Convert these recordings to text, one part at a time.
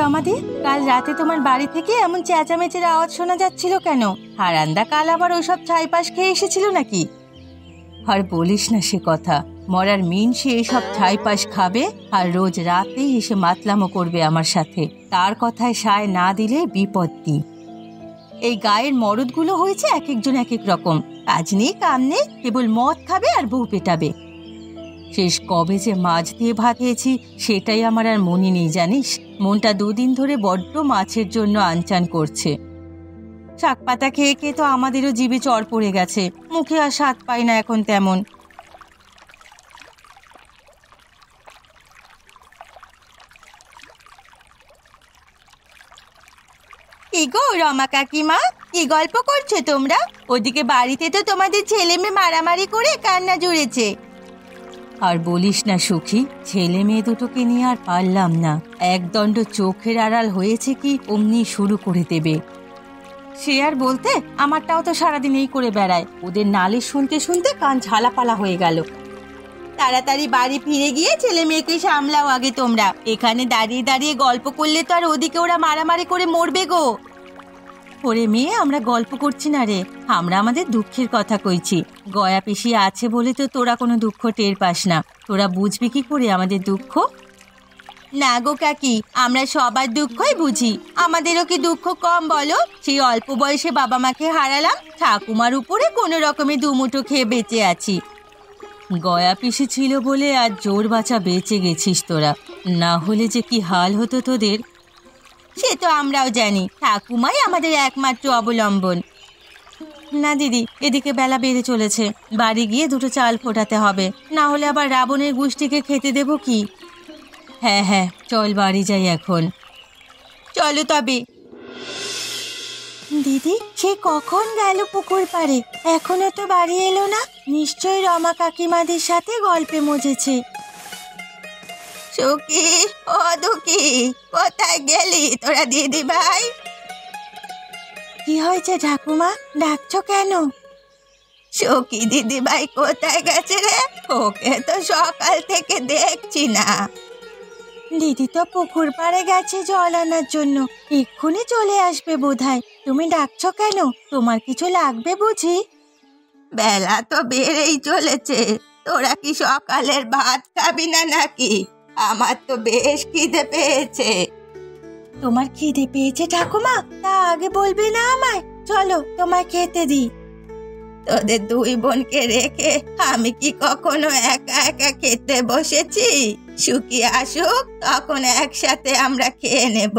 আমাদের? কাল রাতে তোমার বাড়ি থেকে এমন চেঁচামেচির আওয়াজ শোনা যাচ্ছিল কেন? হারান্দা কাল আবার ওইসব ছাইপাশ খেয়ে এসেছিল নাকি? আর বলিস না সে কথা। মরার মিন সে এসব ছাইপাশ খাবে আর রোজ রাতেই এসে মাতলামো করবে আমার সাথে। তার কথায় সায় না দিলে বিপত্তি। এই গায়ের মরদগুলো হয়েছে এক একজন এক এক রকম। কাজ নেই কাম নেই, কেবল মদ খাবে আর বউ পেটাবে। শেষ কবে যে মাছ দিয়ে ভাত খেয়েছি সেটাই আমার আর মনে নেই জানিস। মনটা দুদিন ধরে বড্ড মাছের জন্য আনচান করছে। শাক পাতা খেয়ে খেয়ে তো আমাদেরও জিভে চড় পড়ে গেছে, মুখে আর স্বাদ পাই না এখন তেমন। কি গো রমা কাকিমা, কি গল্প করছো তোমরা? ওদিকে বাড়িতে তো তোমাদের ছেলে মেয়ে মারামারি করে কান্না জুড়েছে। আর বলিস না সুখী, ছেলে মেয়ে দুটোকে নিয়ে আর পারলাম না। একদণ্ড চোখের আড়াল হয়েছে কি অমনি শুরু করে দেবে। সে আর বলতে, আমারটাও তো সারাদিন এই করে বেড়ায়। ওদের নালিশ শুনতে শুনতে কান ঝালাপালা হয়ে গেল। তাড়াতাড়ি বাড়ি ফিরে গিয়ে ছেলে মেয়েকে সামলাও আগে তোমরা। এখানে দাঁড়িয়ে দাঁড়িয়ে গল্প করলে তো আর ওদিকে ওরা মারামারি করে মরবে গো। ওরে মেয়ে, আমরা গল্প করছি না রে, আমরা আমাদের দুঃখের কথা কইছি। গয়া পিসি আছে বলে তো তোরা কোনো দুঃখ টের পাস না। তোরা বুঝবি কি করে আমাদের দুঃখ? না গো কাকি, আমরা সবার দুঃখই বুঝি। আমাদেরও কি দুঃখ কম বলো? সেই অল্প বয়সে বাবা মাকে হারালাম, ঠাকুমার উপরে কোনো রকমে দুমুঠো খেয়ে বেঁচে আছি। গয়া পিসি ছিল বলে আজ জোর বাঁচা বেঁচে গেছিস তোরা, না হলে যে কি হাল হতো তোদের। সে তো আমরাও জানি, ঠাকুমাই আমাদের একমাত্র অবলম্বন। না দিদি, এদিকে বেলা বেড়ে চলেছে, বাড়ি গিয়ে দুটো চাল ফোটাতে হবে, না হলে আবার রাবণের গোষ্ঠীকে খেতে দেব কি? হ্যাঁ হ্যাঁ, চল বাড়ি যাই এখন। চলো তবে। দিদি, সে কখন গেল পুকুর পাড়ে, এখনো তো বাড়ি এলো না। নিশ্চয়ই রমা কাকিমাদের সাথে গল্পে মজেছে। সুখী, ও দুঃখী, কোথায় গেলি তোরা দিদি ভাই? কি হয়েছে ঠাকুমা, ডাকছো কেন? সুখী দিদি ভাই কোথায় গেছে রে? ওকে তো সকাল থেকে দেখছি না। দিদি তো পুকুর পাড়ে গেছে জল আনার জন্য, এক্ষুনি চলে আসবে বোধহয়। তুমি ডাকছো কেন, তোমার কিছু লাগবে বুঝি? বেলা তো বেড়েই চলেছে, তোরা কি সকালের ভাত খাবি না নাকি? আমার তো বেশ খিদে পেয়েছে। তোমার খিদে পেয়েছে ঠাকুমা? তা আগে বলবে না আমায়? চলো তোমায় খেতে দিই। তোদের দুই বোনকে রেখে আমি কি কখনো একা একা খেতে বসেছি? সুখী আসুক, তখন একসাথে আমরা খেয়ে নেব।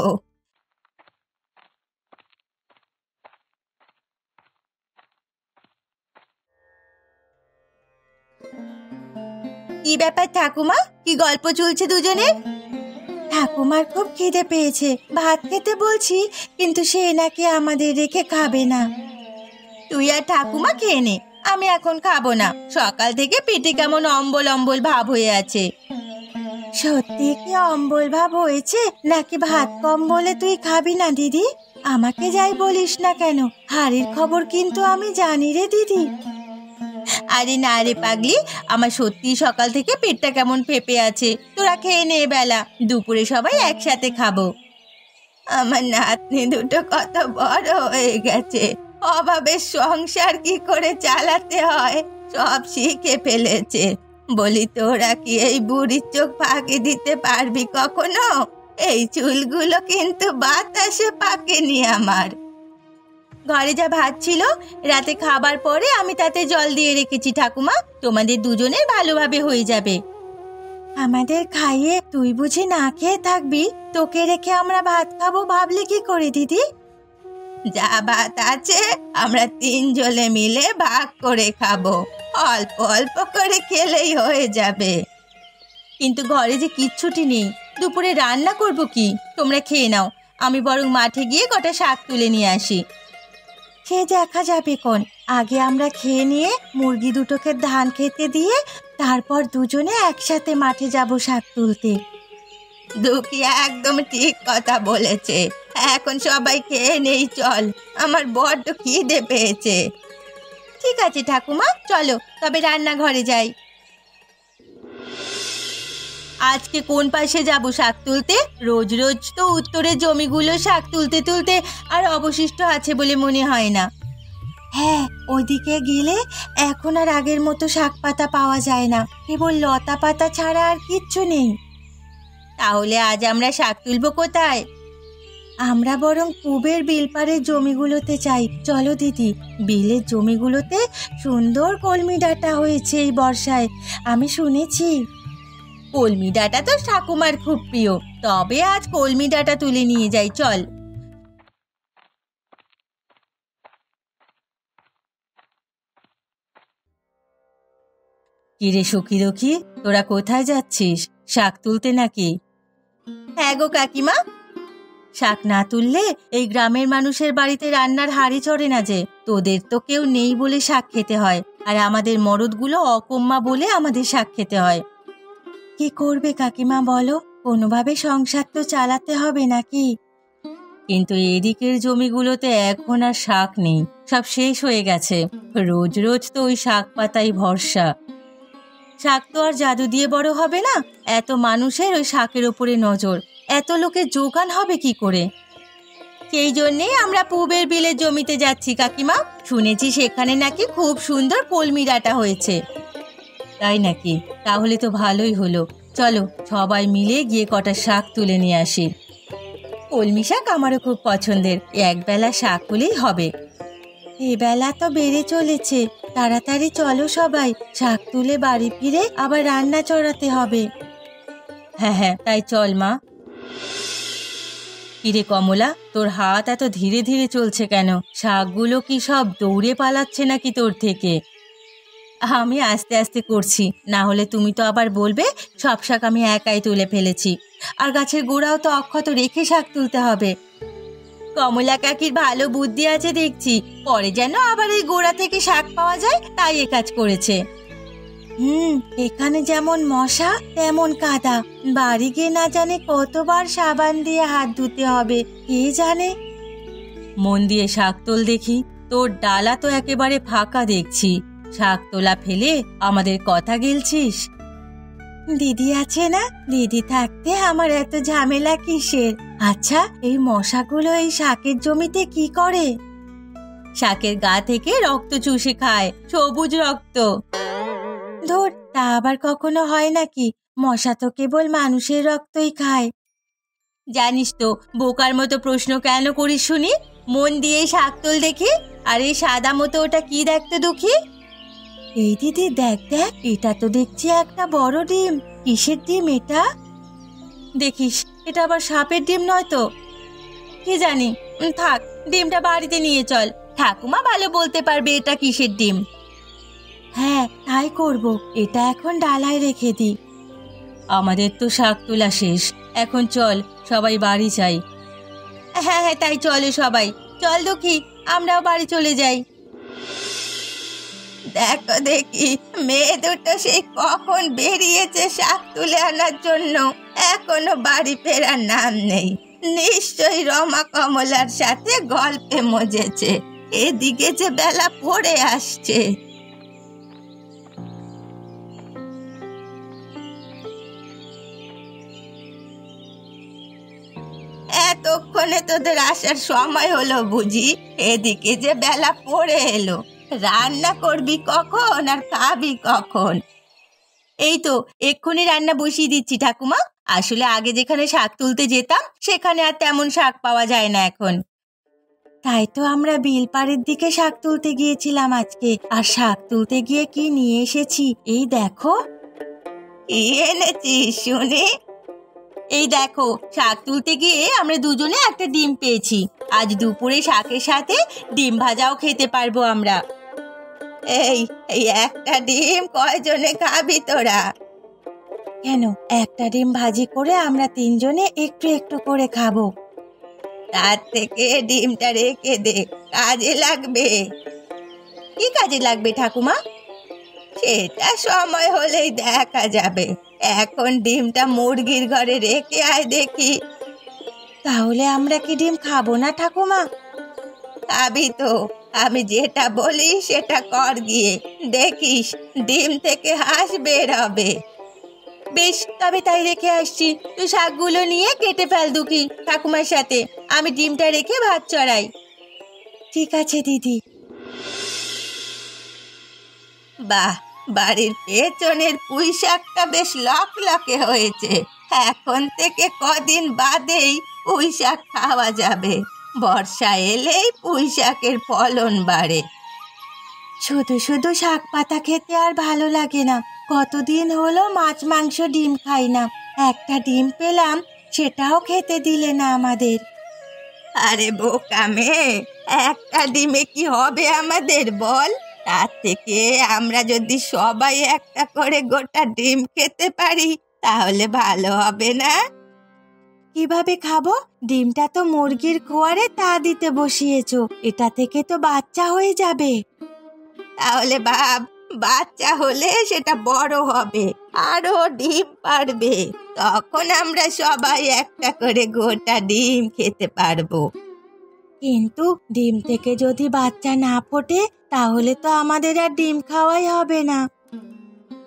কি ব্যাপার ঠাকুমা, কি গল্প চলছে দুজনের? ঠাকুমার খুব খিদে পেয়েছে, ভাত খেতে বলছি, কিন্তু সে নাকি আমাদের রেখে খাবে না। তুই আর ঠাকুমা খেয়ে নে, আমি এখন খাবো না। সকাল থেকে পেটে কেমন অম্বল অম্বল ভাব হয়ে আছে। সত্যি কি অম্বল ভাব হয়েছে, নাকি ভাত কম বলে তুই খাবি না দিদি? আমাকে যাই বলিস না কেন, হাড়ির খবর কিন্তু আমি জানি রে দিদি। আরে না রে পাগলি, আমার সত্যি সকাল থেকে পেটটা কেমন পেঁপে আছে। তোরা খেয়ে নে, বেলা দুপুরে সবাই একসাথে খাবো। আমার নাতনি দুটো কত বড় হয়ে গেছে, অভাবের সংসার কি করে চালাতে হয় সব শিখে ফেলেছে। বলি, তোরা কি এই বুড়ির চোখ ফাঁকি দিতে পারবি কখনো? এই চুলগুলো কিন্তু বাতাসে পাকেনি আমার। ঘরে যা ভাত ছিল রাতে খাবার পরে আমি তাতে জল দিয়ে রেখেছি ঠাকুমা, তোমাদের দুজনের ভালোভাবে হয়ে যাবে। আমাদের খাইয়ে তুই বুঝি না খেয়ে থাকবি? তোকে রেখে আমরা ভাত খাবো ভাবলি কি করে দিদি? যা ভাত আছে আমরা তিনজনে মিলে ভাগ করে খাবো, অল্প অল্প করে খেলেই হয়ে যাবে। কিন্তু ঘরে যে কিচ্ছুটি নেই, দুপুরে রান্না করব কি? তোমরা খেয়ে নাও, আমি বরং মাঠে গিয়ে কটা শাক তুলে নিয়ে আসি। সে দেখা যাবে কোন, আগে আমরা খেয়ে নিয়ে মুরগি দুটোকে ধান খেতে দিয়ে তারপর দুজনে একসাথে মাঠে যাব শাক তুলতে। দুঃখী একদম ঠিক কথা বলেছে, এখন সবাই খেয়ে নেই, চল, আমার বড্ড খিদে পেয়েছে। ঠিক আছে ঠাকুমা, চলো তবে রান্নাঘরে যাই। আজকে কোন পাশে যাব শাক তুলতে? রোজ রোজ তো উত্তরের জমিগুলো শাক তুলতে তুলতে আর অবশিষ্ট আছে বলে মনে হয় না। হ্যাঁ, ওইদিকে গেলে এখন আর আগের মতো শাক পাতা পাওয়া যায় না, কেবল লতা পাতা ছাড়া আর কিচ্ছু নেই। তাহলে আজ আমরা শাক তুলবো কোথায়? আমরা বরং পূবের বিলপাড়ের জমিগুলোতে চাই। চলো দিদি, বিলের জমিগুলোতে সুন্দর কলমি ডাঁটা হয়েছে এই বর্ষায়, আমি শুনেছি। কলমি ডাঁটা তো ঠাকুমার খুব প্রিয়, তবে আজ কলমি ডাঁটা তুলে নিয়ে যাই, চল। কিরে সখী, তোরা কোথায় যাচ্ছিস? শাক তুলতে নাকি? হ্যাঁ গো কাকিমা, শাক না তুললে এই গ্রামের মানুষের বাড়িতে রান্নার হাঁড়ি চড়ে না যে। তোদের তো কেউ নেই বলে শাক খেতে হয়, আর আমাদের মরদগুলো অকম্মা বলে আমাদের শাক খেতে হয়। কি করবে কাকিমা বলো, কোনোভাবে সংসার তো চালাতে হবে নাকি? কিন্তু এদিকের জমিগুলোতে এখন আর শাক নেই, সব শেষ হয়ে গেছে। রোজ রোজ তো ওই শাক পাতাই ভরসা। শাক তো আর জাদু দিয়ে বড় হবে না, এত মানুষের ওই শাকের ওপরে নজর, এত লোকের জোগান হবে কি করে? সেই জন্যেই আমরা পূবের বিলের জমিতে যাচ্ছি কাকিমা, শুনেছি সেখানে নাকি খুব সুন্দর কলমি ডাঁটা হয়েছে। তাই নাকি? তাহলে তো ভালোই হলো, চলো সবাই মিলে গিয়ে কটা শাক তুলে নিয়ে আসি। কলমি শাক আমারও খুব পছন্দের, একবেলা শাক হলেই হবে। এবেলা তো বেড়ে চলেছে, তাড়াতাড়ি চলো সবাই, শাক তুলে বাড়ি ফিরে আবার রান্না চড়াতে হবে। হ্যাঁ হ্যাঁ, তাই চল মা। কিরে কমলা, তোর হাত এত ধীরে ধীরে চলছে কেন? শাকগুলো কি সব দৌড়ে পালাচ্ছে নাকি তোর থেকে? আমি আস্তে আস্তে করছি, না হলে তুমি তো আবার বলবে সব শাক আমি একাই তুলে ফেলেছি। আর গাছের গোড়াও তো অক্ষত রেখে শাক তুলতে হবে। কমলা কাকির ভালো বুদ্ধি আছে দেখছি, পরে যেন আবার এই গোড়া থেকে শাক পাওয়া যায়, তাই এ কাজ করেছে। এখানে যেমন মশা তেমন কাদা, বাড়ি গিয়ে না জানে কতবার সাবান দিয়ে হাত ধুতে হবে, কে জানে। মন দিয়ে শাক তোল দেখি, তোর ডালা তো একেবারে ফাঁকা দেখছি। শাক তোলা ফেলে আমাদের কথা গিলছিস? দিদি আছে না, দিদি থাকতে আমার এত ঝামেলা কিসের? আচ্ছা, এই মশাগুলো এই শাকের জমিতে কি করে? শাকের গা থেকে রক্ত চুষে খায়, সবুজ রক্ত। ধুর, তা আবার কখনো হয় নাকি? মশা তো কেবল মানুষের রক্তই খায়। জানিস তো, বোকার মতো প্রশ্ন কেন করিস শুনি? মন দিয়ে শাক তোল দেখি। আর এই সাদা মতো ওটা কি দেখতে দুঃখী? এই দিদি দেখ দেখ, এটা তো দেখছি একটা বড় ডিম। কিসের ডিম এটা? দেখিস, এটা আবার সাপের ডিম নয় তো? কি জানি, থাক, ডিমটা বাড়িতে নিয়ে চল, ঠাকুমা ভালো বলতে পারবে এটা কিসের ডিম। হ্যাঁ, তাই করব, এটা এখন ডালায় রেখে দিই। আমাদের তো শাক তোলা শেষ, এখন চল সবাই বাড়ি যাই। হ্যাঁ হ্যাঁ, তাই চলে সবাই, চল দুঃখী, আমরাও বাড়ি চলে যাই। দেখো দেখি, মেয়ে দুটো সেই কখন বেরিয়েছে শাক তুলে আনার জন্য, এখনো বাড়ি ফেরার নাম নেই। নিশ্চয়ই রমা কমলার সাথে গল্পে মজেছে, এদিকে যে বেলা পড়ে আসছে। এতক্ষণে তোদের আসার সময় হলো বুঝি? এদিকে যে বেলা পড়ে এলো, রান্না করবি কখন আর খাবি কখন? এই তো এক্ষুনি রান্না বসিয়ে দিচ্ছি ঠাকুমা। আসলে আগে যেখানে শাক তুলতে যেতাম সেখানে আর তেমন শাক পাওয়া যায় না এখন। তাই তো আমরা বিলপাড়ের দিকে শাক তুলতে গিয়েছিলাম আজকে, আর শাক তুলতে গিয়ে কি নিয়ে এসেছি এই দেখো। কি এনেছিস শুনি? এই দেখো, শাক তুলতে গিয়ে আমরা দুজনে একটা ডিম পেয়েছি। আজ দুপুরে শাকের সাথে ডিম ভাজাও খেতে পারবো আমরা। এই এই একটা ডিম কয়জনে খাবি তোরা? কেন, একটা ডিম ভাজি করে আমরা তিনজনে একটু একটু করে খাবো। তার থেকে ডিমটা রেখে দে, কাজে লাগবে। কি কাজে লাগবে ঠাকুমা? সেটা সময় হলেই দেখা যাবে, এখন ডিমটা মুরগির ঘরে রেখে আয় দেখি। তাহলে আমরা কি ডিম খাবো না ঠাকুমা? খাবি তো, আমি যেটা বলি সেটা কর গিয়ে, দেখিস ডিম থেকে হাঁস বের হবে। বেশ, তবে তাই রেখে আসছি। তুই শাকগুলো নিয়ে কেটে ফেল দুঃখী ঠাকুমার সাথে। আমি ডিমটা রেখে ভাত চড়াই। ঠিক আছে দিদি। বাহ, বাড়ির পেছনের পুঁই শাকটা বেশ লকলকে হয়েছে। এখন থেকে কদিন বাদেই পুঁই শাক খাওয়া যাবে। বর্ষা এলেই পুঁই শাকের ফলন বাড়ে। শুধু শুধু শাক পাতা খেতে আর ভালো লাগে না। কতদিন হলো মাছ মাংস ডিম খাই না। একটা ডিম পেলাম, সেটাও খেতে দিলে না আমাদের। আরে বোকা মেয়ে, একটা ডিমে কি হবে আমাদের বল? তার থেকে আমরা যদি সবাই একটা করে গোটা ডিম খেতে পারি তাহলে ভালো হবে না? কিভাবে খাবো? ডিমটা তো মুরগির খোয়ারে তা দিতে বসিয়েছো, এটা থেকে তো বাচ্চা হয়ে যাবে। তাহলে ভাব, বাচ্চা হলে সেটা বড় হবে, আরো ডিম পারবে। তখন আমরা সবাই একটা করে গোটা ডিম খেতে পারবো। কিন্তু ডিম থেকে যদি বাচ্চা না ফোটে তাহলে তো আমাদের আর ডিম খাওয়াই হবে না।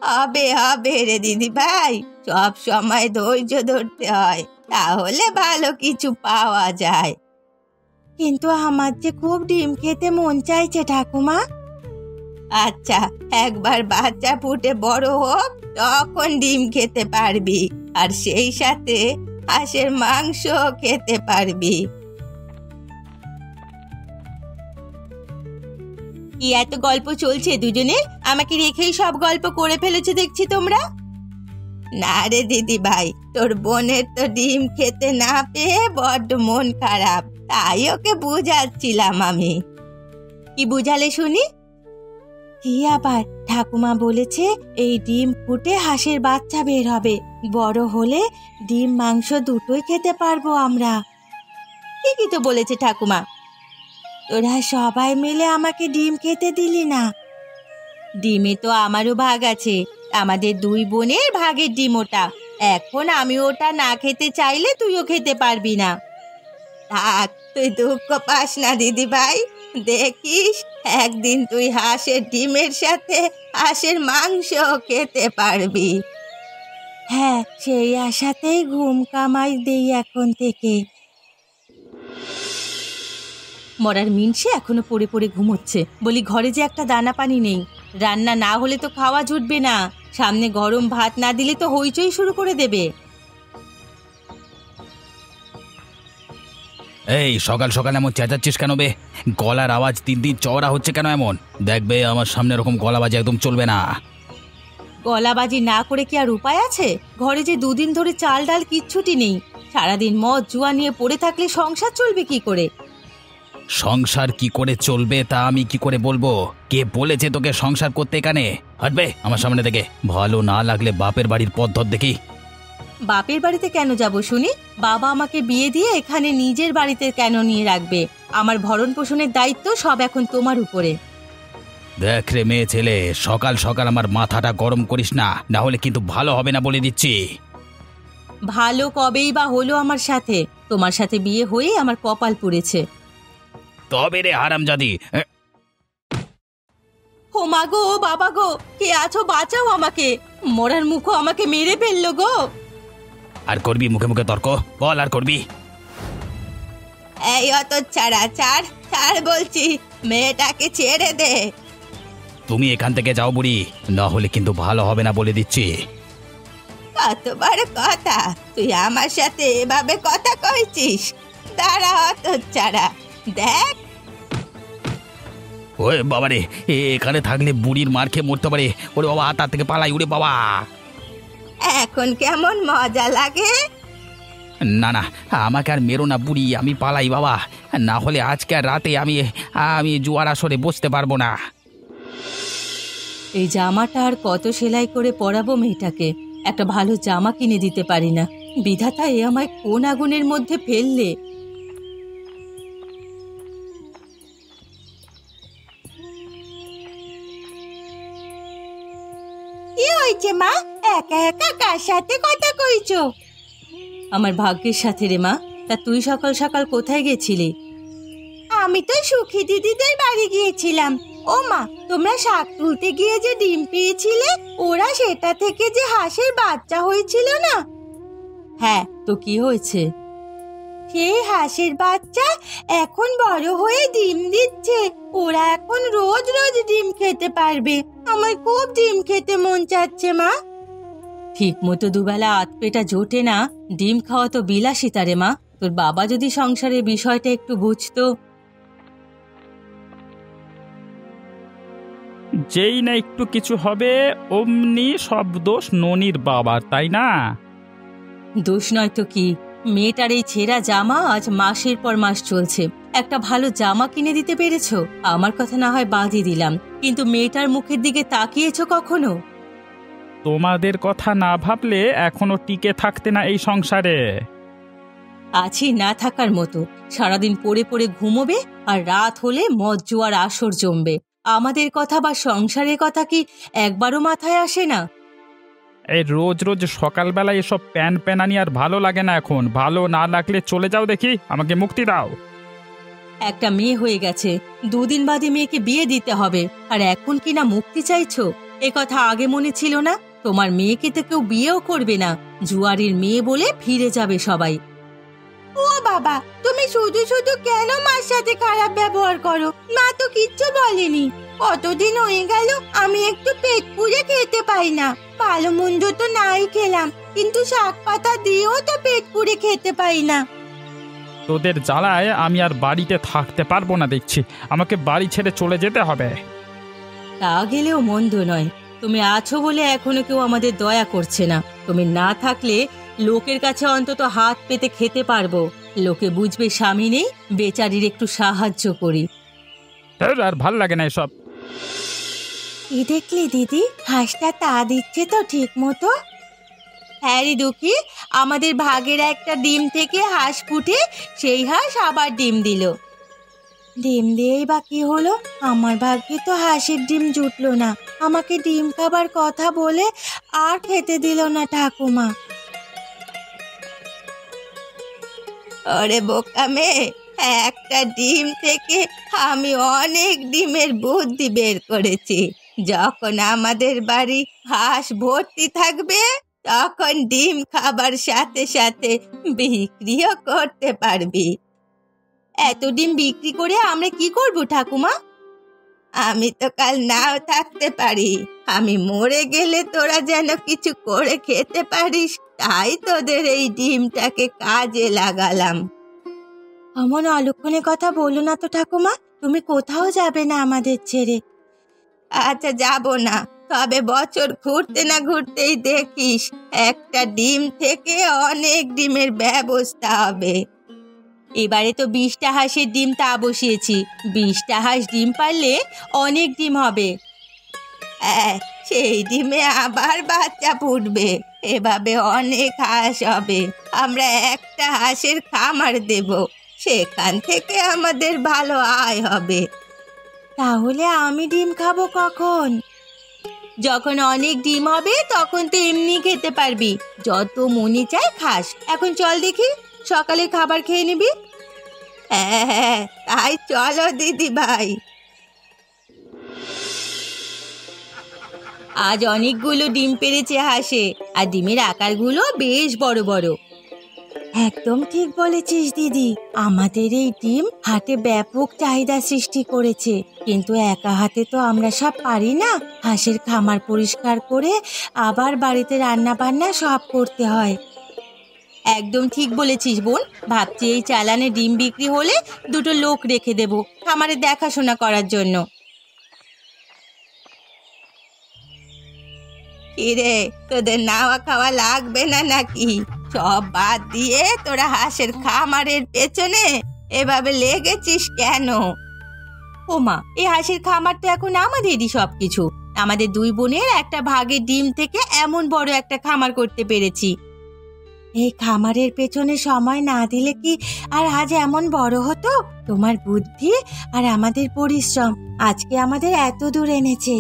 হবে হবে রে দিদি ভাই, সব সময় ধৈর্য ধরতে হয়, তাহলে ভালো কিছু পাওয়া যায়। কিন্তু আমার যে খুব ডিম খেতে মন চাইছে ঠাকুমা। আচ্ছা, একবার বাচ্চা ফুটে বড় হোক, তখন ডিম খেতে পারবি, আর সেই সাথে হাঁসের মাংস খেতে পারবি। কি এত গল্প চলছে দুজনে? আমাকে রেখেই সব গল্প করে ফেলেছে দেখছি তোমরা। না রে দিদি ভাই, তোর বোনের তো ডিম খেতে না পেয়ে বড্ড মন খারাপ, তাই ওকে বুঝাচ্ছিলাম আমি। কি বুঝালে শুনি? কি আবার? ঠাকুমা বলেছে এই ডিম ফুটে হাঁসের বাচ্চা বের হবে, বড় হলে ডিম মাংস দুটোই খেতে পারবো আমরা। ঠিকই তো বলেছে ঠাকুমা। তোরা সবাই মিলে আমাকে ডিম খেতে দিলি না। ডিমে তো আমারও ভাগ আছে, আমাদের দুই বোনের ভাগের ডিম ওটা। এখন আমি ওটা না খেতে চাইলে তুইও খেতে পারবি না। থাক, তুই দুঃখ পাস না দিদি ভাই, দেখিস একদিন তুই হাঁসের ডিমের সাথে হাঁসের মাংস খেতে পারবি। হ্যাঁ, সেই আশাতেই ঘুম কামাই দেই এখন থেকে। মরার মিনসে এখনো পড়ে পড়ে ঘুমোচ্ছে। বলি ঘরে যে একটা দানা পানি নেই, রান্না না হলে তো খাওয়া জুটবে না। সামনে গরম ভাত না দিলে তো হইচই শুরু করে দেবে। এই সকাল সকাল এমন চেঁচাচ্ছিস কেন বে? গলার আওয়াজ দিন দিন চওড়া হচ্ছে কেন এমন? দেখবে আমার সামনে এরকম গলাবাজি একদম চলবে না। গলাবাজি না করে কি আর উপায় আছে? ঘরে যে দুদিন ধরে চাল ডাল কিচ্ছুটি নেই। সারাদিন মদ জুয়া নিয়ে পড়ে থাকলে সংসার চলবে কি করে? সংসার কি করে চলবে তা আমি কি করে বলবো? কে বলেছে তোকে সংসার করতে? এখানে হাঁটবে আমার সামনে থেকে। ভালো না লাগলে বাপের বাড়ির পথ ধর দেখি। বাপের বাড়িতে কেন যাব শুনি? বাবা আমাকে বিয়ে দিয়ে এখানে নিজের বাড়িতে কেন নিয়ে রাখবে? আমার ভরণ পোষণের দায়িত্ব সব এখন তোমার উপরে। দেখ রে মেয়ে ছেলে, সকাল সকাল আমার মাথাটা গরম করিস না, না হলে কিন্তু ভালো হবে না বলে দিচ্ছি। ভালো কবেই বা হলো আমার সাথে? তোমার সাথে বিয়ে হয়ে আমার কপাল পুড়েছে। তবে রে হারামজাদি। ও মা গো, বাবা গো, কে আছো? বাঁচাও আমাকে, মরার মুখো আমাকে মেরে ফেললো গো। আর করবি মুখে মুখে তর্ক? বল আর করবি? এই অত ছাড়া, ছাড় ছাড় বলছি, মেয়েটাকে ছেড়ে দে। তুমি এখান থেকে যাও বুড়ি, না হলে কিন্তু ভালো হবে না বলে দিচ্ছি। কতবার কথা, তুই আমার সাথে এভাবে কথা কইছিস? দাঁড়া অত ছাড়া, দেখ। ওই বাবারে, এখানে থাকলে বুড়ির মার খেয়ে মরতে পারে। ওরে বাবা, তার থেকে পালাই। উড়ে বাবা, এখন কেমন মজা লাগে? না না, আমাকে আর মেরো না বুড়ি, আমি পালাই বাবা, না হলে আজকে আর রাতে আমি আমি জুয়ার আসরে বসতে পারবো না। এই জামাটা আর কত সেলাই করে পরাবো মেয়েটাকে? একটা ভালো জামা কিনে দিতে পারি না। বিধাতা এ আমায় কোন আগুনের মধ্যে ফেললে? কি হয়েছে মা? একা একা কার সাথে কথা কইছো? আমার ভাগ্যের সাথে রে মা। তা তুই সকাল সকাল কোথায় গেছিলি? আমি তো সুখী দিদিদের বাড়ি গিয়েছিলাম। ও মা, তোমরা শাক তুলতে গিয়ে যে ডিম পেয়েছিলে, ওরা সেটা থেকে যে হাঁসের বাচ্চা হয়েছিল না? হ্যাঁ, তো কি হয়েছে? সেই হাঁসের বাচ্চা এখন বড় হয়ে ডিম দিচ্ছে। ওরা এখন রোজ রোজ ডিম খেতে পারবে। আমার খুব ডিম খেতে মন চাচ্ছে মা। ঠিক মতো দুবেলা আধপেটা জোটে না, ডিম খাওয়া তো বিলাসিতা রে মা। তোর বাবা যদি সংসারের বিষয়টা একটু বুঝতো। যেই না একটু কিছু হবে অমনি সব দোষ ননির বাবার, তাই না? দোষ নয় তো কি, মেয়েটার এই ছেঁড়া জামা আজ মাসের পর মাস চলছে। একটা ভালো জামা কিনে দিতে পেরেছো? আমার কথা না হয় বাদই দিলাম, কিন্তু মেয়েটার মুখের দিকে তাকিয়েছো কখনো? তোমাদের কথা না ভাবলে এখনো টিকে থাকতে না এই সংসারে। আছি না থাকার মতো, সারাদিন পড়ে পড়ে ঘুমোবে আর রাত হলে মদ জুয়ার আসর জমবে। আমাদের কথা বা সংসারের কথা কি একবারও মাথায় আসে না? এই রোজ রোজ সকালবেলা এসব প্যান প্যানানি আর ভালো লাগে না এখন। ভালো না লাগলে চলে যাও দেখি, আমাকে মুক্তি দাও। একটা মেয়ে হয়ে গেছে, দুদিন বাদে মেয়েকে বিয়ে দিতে হবে, আর এখন কি না মুক্তি চাইছো? এ কথা আগে মনে ছিল না? তোমার মেয়েকে তো কেউ বিয়েও করবে না, জুয়ারির মেয়ে বলে ফিরে যাবে সবাই। ও বাবা, তুমি শুধু শুধু কেন মার সাথে খারাপ ব্যবহার করো? মা তো কিচ্ছু বলেনি। কতদিন হয়ে গেল আমি একটু পেট পুড়ে খেতে পাই না। ভালো মন্দ তো নাই খেলাম, কিন্তু শাক পাতা দিয়েও তো পেট পুড়ে খেতে পাই না। তোদের জ্বালায় আমি আর বাড়িতে থাকতে পারবো না দেখছি। আমাকে বাড়ি ছেড়ে চলে যেতে হবে। তা গেলেও মন্দ নয়, তুমি আছো বলে এখনো কেউ আমাদের দয়া করছে না। তুমি না থাকলে লোকের কাছে অন্তত হাত পেতে খেতে পারবো। লোকে বুঝবে স্বামী নেই, বেচারির একটু সাহায্য করি। আর ভাল লাগে না এসব। কি দেখলি দিদি, হাঁসটা তা দিচ্ছে তো ঠিক মতো? হ্যাঁ রে দুঃখী, আমাদের ভাগের একটা ডিম থেকে হাঁস ফুটে সেই হাঁস আবার ডিম দিল। ডিম দিয়েই বা কি হলো? আমার ভাগ্যে তো হাঁসের ডিম জুটলো না। আমাকে ডিম খাবার কথা বলে আর খেতে দিল না ঠাকুমা। আরে বোকা মেয়ে, একটা ডিম থেকে আমি অনেক ডিমের বুদ্ধি বের করেছি। যখন আমাদের বাড়ি হাঁস ভর্তি থাকবে, তখন ডিম খাবার সাথে সাথে বিক্রিও করতে পারবি। এত ডিম বিক্রি করে আমরা কি করব ঠাকুমা? আমি তো কাল নাও থাকতে পারি। আমি মরে গেলে তোরা যেন কিছু করে খেতে পারিস, তাই তোদের এই ডিমটাকে কাজে লাগালাম। এমন অলক্ষণে কথা বলো না তো ঠাকুমা, তুমি কোথাও যাবে না আমাদের ছেড়ে। আচ্ছা যাব না, তবে বছর ঘুরতে না ঘুরতেই দেখিস একটা ডিম থেকে অনেক ডিমের ব্যবস্থা হবে। এবারে তো 20টা হাঁসের ডিম তা বসিয়েছি। 20টা হাঁস ডিম পারলে অনেক ডিম হবে। হ্যাঁ, সেই ডিমে আবার বাচ্চা ফুটবে। এভাবে অনেক হাঁস হবে। আমরা একটা হাঁসের খামার দেব, সেখান থেকে আমাদের ভালো আয় হবে। তাহলে আমি ডিম খাবো কখন? যখন অনেক ডিম হবে তখন তো এমনি খেতে পারবি, যত মনে চায় খাস। এখন চল দেখি, সকালে খাবার খেয়ে নিবি। হ্যাঁ, তাই চলো দিদি ভাই। আজ অনেকগুলো ডিম পেড়েছে হাঁসে, আর ডিমের আকারগুলো বেশ বড় বড়। একদম ঠিক বলেছিস দিদি, আমাদের এই ডিম হাটে ব্যাপক চাহিদা সৃষ্টি করেছে। কিন্তু একা হাতে তো আমরা সব পারি না। হাঁসের খামার পরিষ্কার করে আবার বাড়িতে রান্না বান্না সব করতে হয়। একদম ঠিক বলেছিস বোন। ভাবছি এই চালানে ডিম বিক্রি হলে 2টো লোক রেখে দেব খামারে দেখাশোনা করার জন্য। কিরে, তোদের নাওয়া খাওয়া লাগবে না নাকি? সব বাদ দিয়ে তোরা হাঁসের খামারের পেছনে এভাবে লেগেছিস কেন? ও মা, এই হাঁসের খামার তো এখন আমাদেরই সবকিছু। আমাদের 2 বোনের একটা ভাগের ডিম থেকে এমন বড় একটা খামার করতে পেরেছি। এই খামারের পেছনে সময় না দিলে কি আর আজ এমন বড় হতো? তোমার বুদ্ধি আর আমাদের পরিশ্রম আজকে আমাদের এত দূর এনেছে।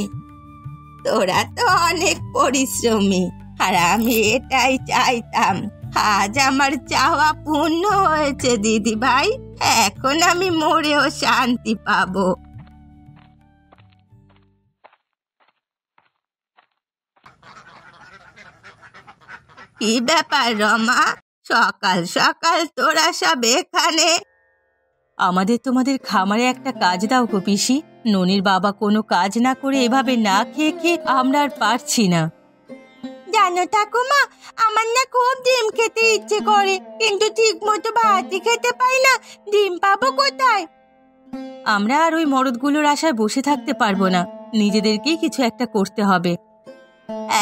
তোরা তো অনেক পরিশ্রমী, আর আমি এটাই চাইতাম। আজ আমার চাওয়া পূর্ণ হয়েছে দিদি ভাই। এখন আমি মরেও শান্তি পাবো। কি ব্যাপার রমা, সকাল সকাল তোরা সব এখানে? আমাদের তোমাদের খামারে একটা কাজ দাও গো পিসি। ননির বাবা কোনো কাজ না করে এভাবে না খেয়ে খেয়ে আমরা আর পারছি না। জানো ঠাকুমা, আমার না খুব ডিম খেতে ইচ্ছে করে, কিন্তু ঠিক মতো ভাতই খেতে পাই না। ডিম পাবো কোথায়? আমরা আর ওই মরদগুলোর আশায় বসে থাকতে পারবো না, নিজেদেরকেই কিছু একটা করতে হবে।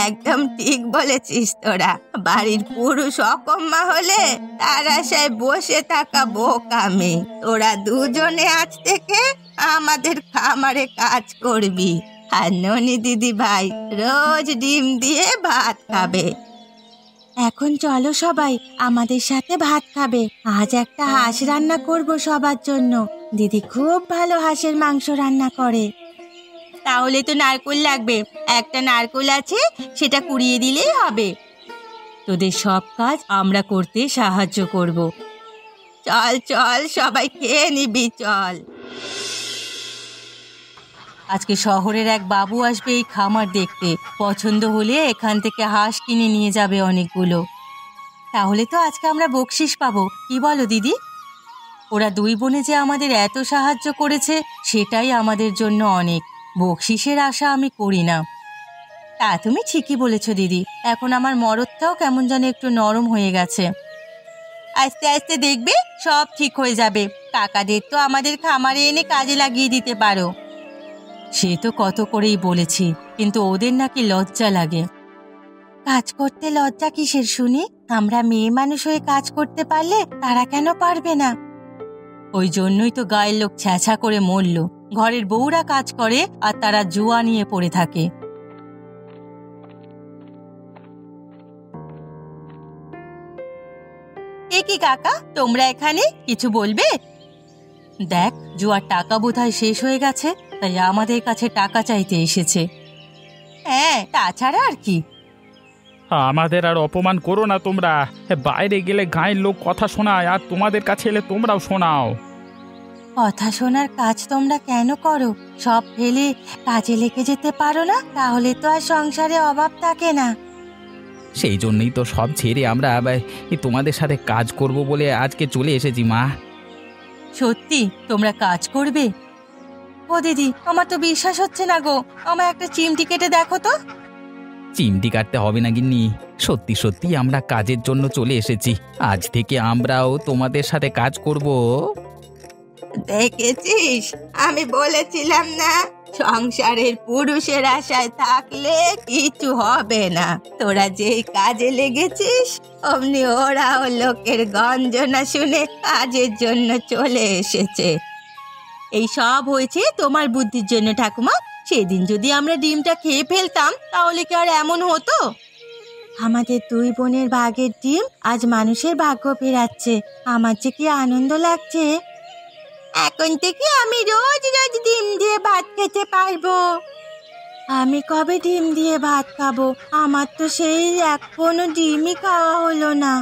একদম ঠিক বলেছিস তোরা। বাড়ির পুরুষ অকম্মা হলে তার আশায় বসে থাকা বোকামি। তোরা দুজনে আজ থেকে আমাদের খামারে কাজ করবি, আর ননি দিদি ভাই রোজ ডিম দিয়ে ভাত খাবে। এখন চলো সবাই আমাদের সাথে ভাত খাবে। আজ একটা হাঁস রান্না করব সবার জন্য। দিদি খুব ভালো হাঁসের মাংস রান্না করে। তাহলে তো নারকেল লাগবে। একটা নারকেল আছে, সেটা কুড়িয়ে দিলেই হবে। তোদের সব কাজ আমরা করতে সাহায্য করব। চল চল, সবাই খেয়ে নিবি, চল। আজকে শহরের এক বাবু আসবে এই খামার দেখতে। পছন্দ হলে এখান থেকে হাঁস কিনে নিয়ে যাবে অনেকগুলো। তাহলে তো আজকে আমরা বকশিস পাবো, কি বলো দিদি? ওরা দুই বোনে যে আমাদের এত সাহায্য করেছে, সেটাই আমাদের জন্য অনেক। বকশিসের আশা আমি করি না। তা তুমি ঠিকই বলেছো দিদি। এখন আমার মরদটাও কেমন যেন একটু নরম হয়ে গেছে। আস্তে আস্তে দেখবে সব ঠিক হয়ে যাবে। কাকাদের তো আমাদের খামারে এনে কাজে লাগিয়ে দিতে পারো। সে তো কত করেই বলেছি, কিন্তু ওদের নাকি লজ্জা লাগে। কাজ করতে লজ্জা কিসের শুনি? আমরা মেয়ে মানুষ হয়ে কাজ করতে পারলে তারা কেন পারবে না? ওই জন্যই তো গায়ের লোক ছ্যাঁছা করে মরল। ঘরের বউরা কাজ করে আর তারা জুয়া নিয়ে পড়ে থাকে। এ কি কাকা, তোমরা এখানে কিছু বলবে? দেখ, জুয়ার টাকা বোধহয় শেষ হয়ে গেছে, তাই আমাদের কাছে টাকা চাইতে এসেছে। হ্যাঁ, তাছাড়া আর কি। আমাদের আর অপমান করো না তোমরা। বাইরে গেলে গায়ের লোক কথা শোনায়, আর তোমাদের কাছে এলে তোমরাও শোনাও। কথা শোনার কাজ তোমরা কেন করো? সব ফেলে কাজে লেগে যেতে পারো না? তাহলে তো আর সংসারে অভাব থাকে না। সেই জন্যই তো সব ছেড়ে আমরা তোমাদের সাথে কাজ করব বলে আজকে চলে এসেছি মা। সত্যি তোমরা কাজ করবে? ও দিদি, আমার তো বিশ্বাস হচ্ছে না গো। আমার একটা চিমটি কেটে দেখো তো। চিমটি কাটতে হবে না গিন্নি, সত্যি সত্যি আমরা কাজের জন্য চলে এসেছি। আজ থেকে আমরাও তোমাদের সাথে কাজ করব। দেখেছিস, আমি বলেছিলাম না, সংসারের পুরুষের আশায় থাকলে কিছু হবে না। তোরা যেই কাজে লেগেছিস, অমনি ওরাও লোকের গঞ্জনা শুনে কাজের জন্য চলে এসেছে। এই সব হয়েছে তোমার বুদ্ধির জন্য ঠাকুমা। সেদিন যদি আমরা ডিমটা খেয়ে ফেলতাম, তাহলে কি আর এমন হতো? আমাদের দুই বোনের ভাগের ডিম আজ মানুষের ভাগ্য ফেরাচ্ছে। আমার যে কি আনন্দ লাগছে। এখন থেকে আমি রোজ রোজ ডিম দিয়ে ভাত খেতে পারবো। আমি কবে ডিম দিয়ে ভাত খাবো? আমার তো সেই এখনো ডিমই খাওয়া হলো না।